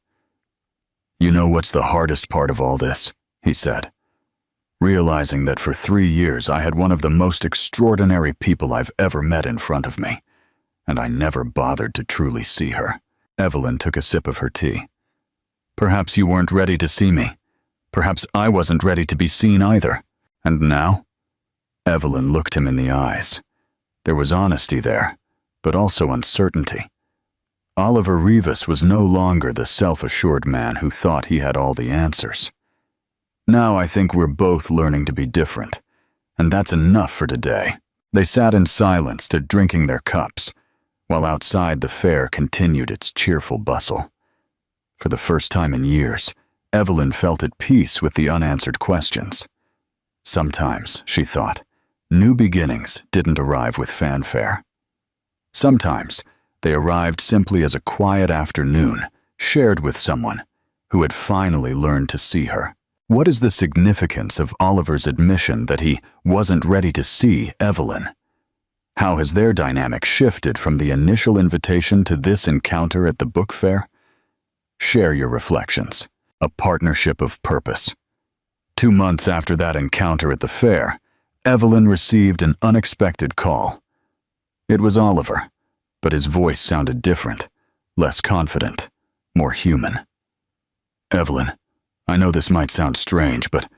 "You know what's the hardest part of all this?" he said. "Realizing that for 3 years I had one of the most extraordinary people I've ever met in front of me, and I never bothered to truly see her." Evelyn took a sip of her tea. "Perhaps you weren't ready to see me. Perhaps I wasn't ready to be seen either. And now?" Evelyn looked him in the eyes. There was honesty there, but also uncertainty. Oliver Rivas was no longer the self-assured man who thought he had all the answers. "Now I think we're both learning to be different, and that's enough for today." They sat in silence to drinking their cups, while outside the fair continued its cheerful bustle. For the first time in years, Evelyn felt at peace with the unanswered questions. Sometimes, she thought, new beginnings didn't arrive with fanfare. Sometimes, they arrived simply as a quiet afternoon shared with someone who had finally learned to see her. What is the significance of Oliver's admission that he wasn't ready to see Evelyn? How has their dynamic shifted from the initial invitation to this encounter at the book fair? Share your reflections. A partnership of purpose. 2 months after that encounter at the fair, Evelyn received an unexpected call. It was Oliver, but his voice sounded different, less confident, more human. "Evelyn, I know this might sound strange, but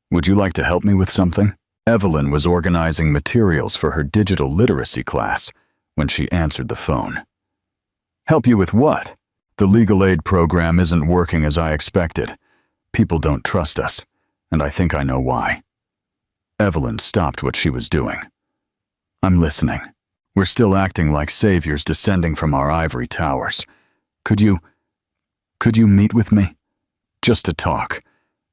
would you like to help me with something?" Evelyn was organizing materials for her digital literacy class when she answered the phone. "Help you with what?" "The legal aid program isn't working as I expected. People don't trust us, and I think I know why." Evelyn stopped what she was doing. "I'm listening. We're still acting like saviors descending from our ivory towers. Could you meet with me? Just to talk,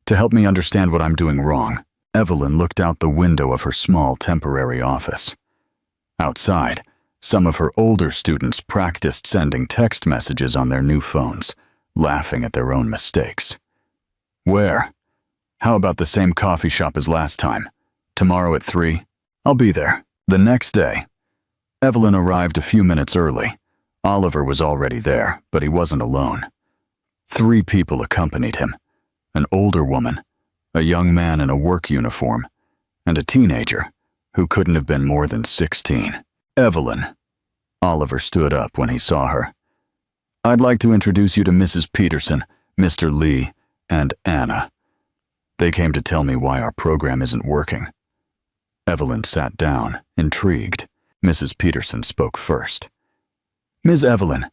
to help me understand what I'm doing wrong." Evelyn looked out the window of her small temporary office. Outside, some of her older students practiced sending text messages on their new phones, laughing at their own mistakes. "Where? How about the same coffee shop as last time? Tomorrow at 3? I'll be there." The next day, Evelyn arrived a few minutes early. Oliver was already there, but he wasn't alone. 3 people accompanied him: an older woman, a young man in a work uniform, and a teenager who couldn't have been more than 16. Evelyn. Oliver stood up when he saw her. "I'd like to introduce you to Mrs. Peterson, Mr. Lee, and Anna. They came to tell me why our program isn't working." Evelyn sat down, intrigued. Mrs. Peterson spoke first. "Ms. Evelyn,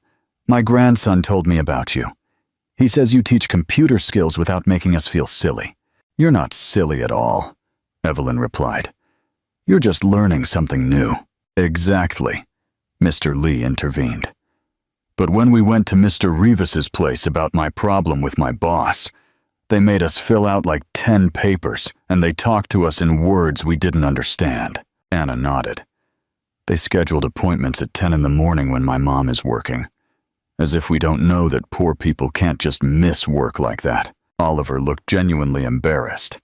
my grandson told me about you. He says you teach computer skills without making us feel silly." "You're not silly at all," Evelyn replied. "You're just learning something new." "Exactly," Mr. Lee intervened. "But when we went to Mr. Rivas's place about my problem with my boss, they made us fill out like 10 papers, and they talked to us in words we didn't understand." Anna nodded. "They scheduled appointments at 10 in the morning when my mom is working. As if we don't know that poor people can't just miss work like that." Oliver looked genuinely embarrassed.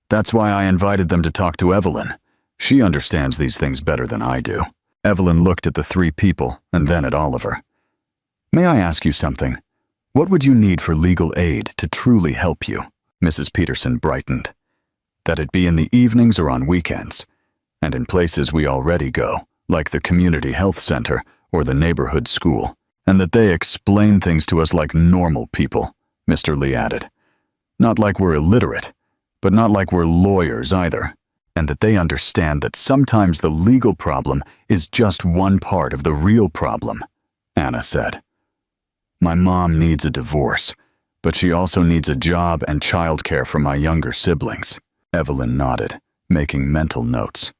"That's why I invited them to talk to Evelyn. She understands these things better than I do." Evelyn looked at the 3 people and then at Oliver. "May I ask you something? What would you need for legal aid to truly help you?" Mrs. Peterson brightened. "That it be in the evenings or on weekends, and in places we already go, like the community health center or the neighborhood school, and that they explain things to us like normal people," Mr. Lee added. "Not like we're illiterate, but not like we're lawyers either, and that they understand that sometimes the legal problem is just one part of the real problem," Anna said. "My mom needs a divorce, but she also needs a job and childcare for my younger siblings." Evelyn nodded, making mental notes.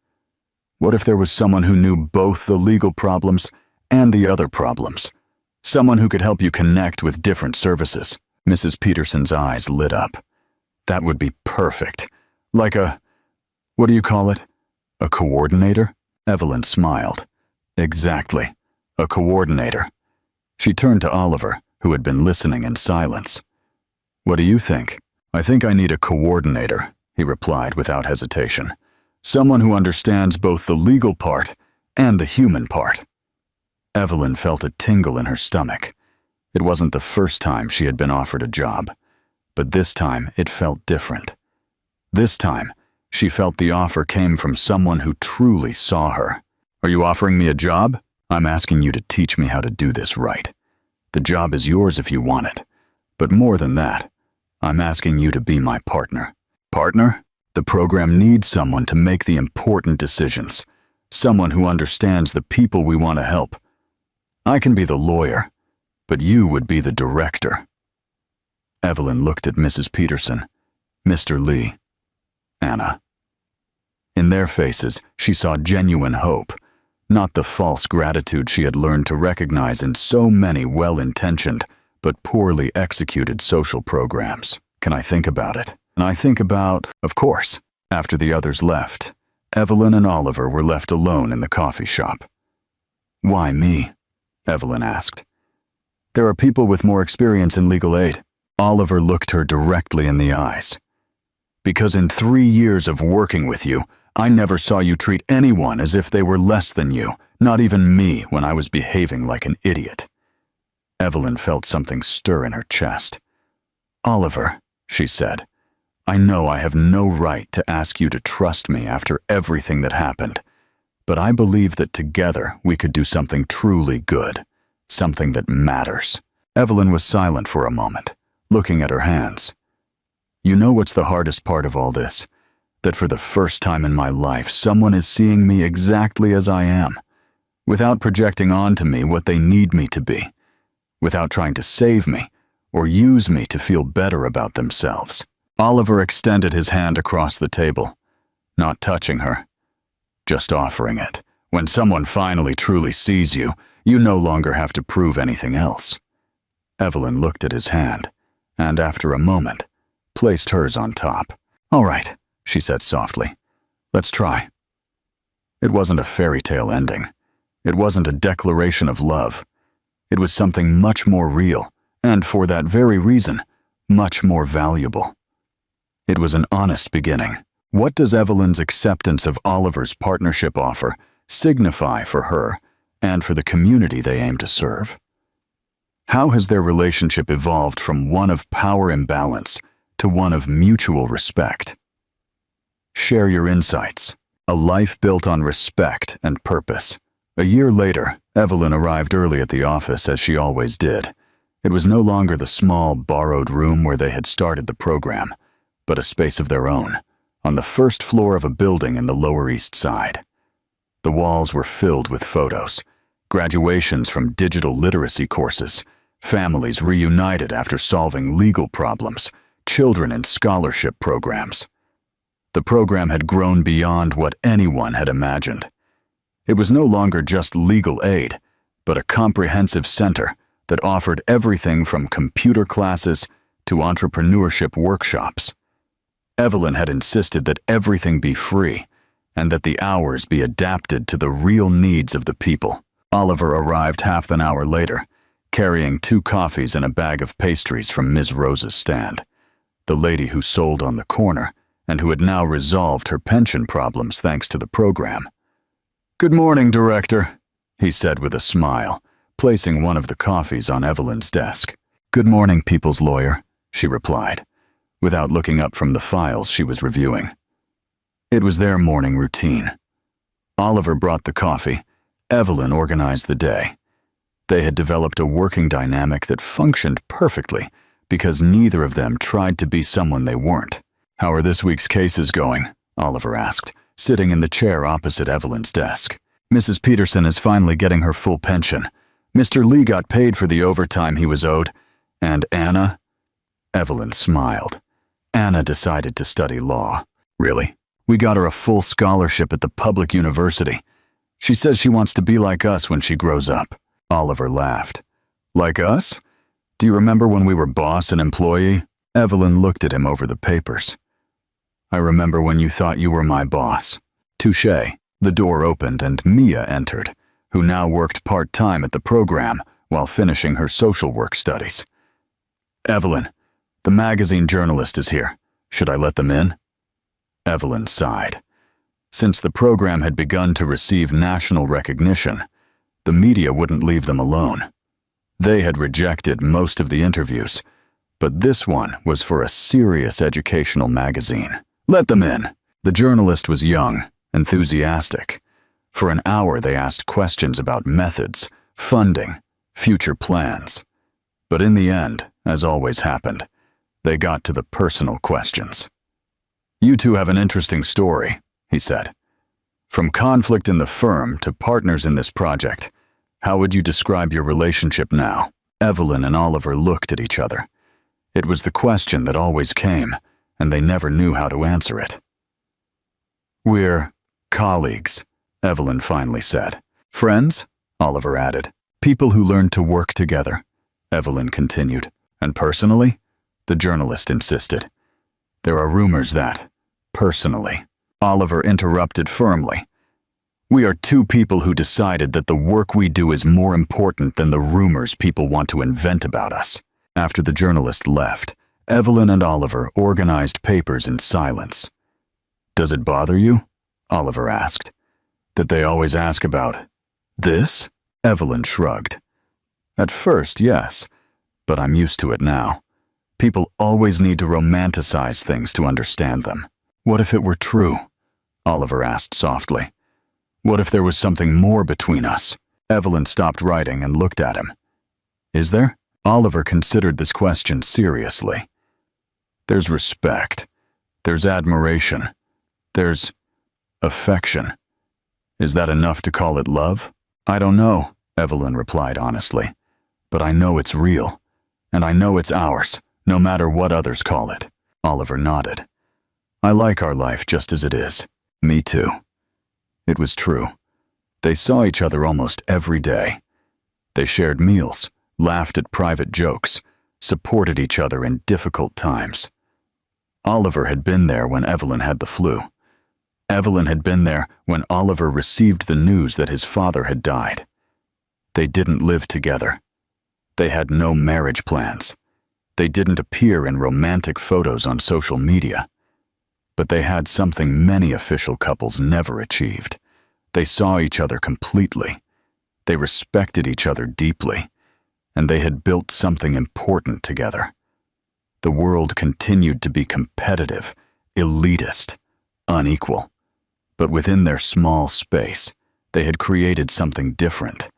What if there was someone who knew both the legal problems and the other problems? Someone who could help you connect with different services. Mrs. Peterson's eyes lit up. "That would be perfect. Like what do you call it? A coordinator?" Evelyn smiled. "Exactly. A coordinator." She turned to Oliver, who had been listening in silence. "What do you think?" "I think I need a coordinator," he replied without hesitation. "Someone who understands both the legal part and the human part." Evelyn felt a tingle in her stomach. It wasn't the first time she had been offered a job, but this time it felt different. This time, she felt the offer came from someone who truly saw her. "Are you offering me a job? I'm asking you to teach me how to do this right. The job is yours if you want it, but more than that, I'm asking you to be my partner." "Partner?" "The program needs someone to make the important decisions, someone who understands the people we want to help. I can be the lawyer, but you would be the director." Evelyn looked at Mrs. Peterson, Mr. Lee, Anna. In their faces, she saw genuine hope, not the false gratitude she had learned to recognize in so many well-intentioned but poorly executed social programs. "Can I think about it?" "And I think about..." "Of course." After the others left, Evelyn and Oliver were left alone in the coffee shop. "Why me?" Evelyn asked. "There are people with more experience in legal aid." Oliver looked her directly in the eyes. "Because in 3 years of working with you, I never saw you treat anyone as if they were less than you, not even me when I was behaving like an idiot." Evelyn felt something stir in her chest. "Oliver," she said, "I know I have no right to ask you to trust me after everything that happened, but I believe that together we could do something truly good, something that matters." Evelyn was silent for a moment, looking at her hands. "You know what's the hardest part of all this? That for the first time in my life, someone is seeing me exactly as I am, without projecting onto me what they need me to be, without trying to save me or use me to feel better about themselves." Oliver extended his hand across the table, not touching her, just offering it. When someone finally truly sees you, you no longer have to prove anything else. Evelyn looked at his hand, and after a moment, placed hers on top. "All right," she said softly. "Let's try." It wasn't a fairy tale ending. It wasn't a declaration of love. It was something much more real, and for that very reason, much more valuable. It was an honest beginning. What does Evelyn's acceptance of Oliver's partnership offer signify for her and for the community they aim to serve? How has their relationship evolved from one of power imbalance to one of mutual respect? Share your insights. A life built on respect and purpose. A year later, Evelyn arrived early at the office as she always did. It was no longer the small, borrowed room where they had started the program, but a space of their own, on the first floor of a building in the Lower East Side. The walls were filled with photos, graduations from digital literacy courses, families reunited after solving legal problems, children in scholarship programs. The program had grown beyond what anyone had imagined. It was no longer just legal aid, but a comprehensive center that offered everything from computer classes to entrepreneurship workshops. Evelyn had insisted that everything be free and that the hours be adapted to the real needs of the people. Oliver arrived half an hour later, carrying 2 coffees and a bag of pastries from Ms. Rose's stand, the lady who sold on the corner and who had now resolved her pension problems thanks to the program. "Good morning, Director," he said with a smile, placing one of the coffees on Evelyn's desk. "Good morning, People's Lawyer," she replied, without looking up from the files she was reviewing. It was their morning routine. Oliver brought the coffee. Evelyn organized the day. They had developed a working dynamic that functioned perfectly because neither of them tried to be someone they weren't. "How are this week's cases going?" Oliver asked, sitting in the chair opposite Evelyn's desk. "Mrs. Peterson is finally getting her full pension. Mr. Lee got paid for the overtime he was owed. And Anna?" Evelyn smiled. "Anna decided to study law." "Really? We got her a full scholarship at the public university. She says she wants to be like us when she grows up." Oliver laughed. "Like us? Do you remember when we were boss and employee?" Evelyn looked at him over the papers. "I remember when you thought you were my boss." Touché. The door opened and Mia entered, who now worked part-time at the program while finishing her social work studies. "Evelyn, the magazine journalist is here. Should I let them in?" Evelyn sighed. Since the program had begun to receive national recognition, the media wouldn't leave them alone. They had rejected most of the interviews, but this one was for a serious educational magazine. "Let them in." The journalist was young, enthusiastic. For an hour they asked questions about methods, funding, future plans. But in the end, as always happened, they got to the personal questions. "You two have an interesting story," he said. "From conflict in the firm to partners in this project, how would you describe your relationship now?" Evelyn and Oliver looked at each other. It was the question that always came, and they never knew how to answer it. "We're colleagues," Evelyn finally said. "Friends?" Oliver added. "People who learn to work together," Evelyn continued. "And personally?" the journalist insisted. "There are rumors that, personally." Oliver interrupted firmly. "We are 2 people who decided that the work we do is more important than the rumors people want to invent about us." After the journalist left, Evelyn and Oliver organized papers in silence. "Does it bother you?" Oliver asked. "That they always ask about this?" Evelyn shrugged. "At first, yes, but I'm used to it now. People always need to romanticize things to understand them." "What if it were true?" Oliver asked softly. "What if there was something more between us?" Evelyn stopped writing and looked at him. "Is there?" Oliver considered this question seriously. "There's respect. There's admiration. There's affection. Is that enough to call it love?" "I don't know," Evelyn replied honestly. "But I know it's real. And I know it's ours, no matter what others call it." Oliver nodded. "I like our life just as it is." "Me too." It was true. They saw each other almost every day. They shared meals, laughed at private jokes, supported each other in difficult times. Oliver had been there when Evelyn had the flu. Evelyn had been there when Oliver received the news that his father had died. They didn't live together. They had no marriage plans. They didn't appear in romantic photos on social media. But they had something many official couples never achieved. They saw each other completely. They respected each other deeply. and they had built something important together. The world continued to be competitive, elitist, unequal. But within their small space, they had created something different.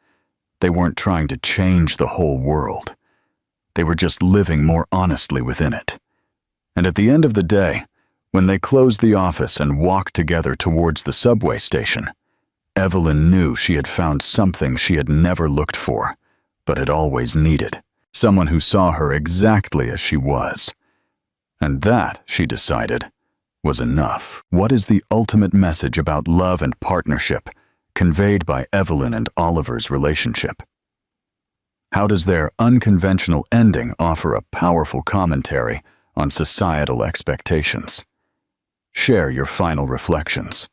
They weren't trying to change the whole world. They were just living more honestly within it. And at the end of the day, when they closed the office and walked together towards the subway station, Evelyn knew she had found something she had never looked for, but had always needed. Someone who saw her exactly as she was. And that, she decided, was enough. What is the ultimate message about love and partnership conveyed by Evelyn and Oliver's relationship? How does their unconventional ending offer a powerful commentary on societal expectations? Share your final reflections.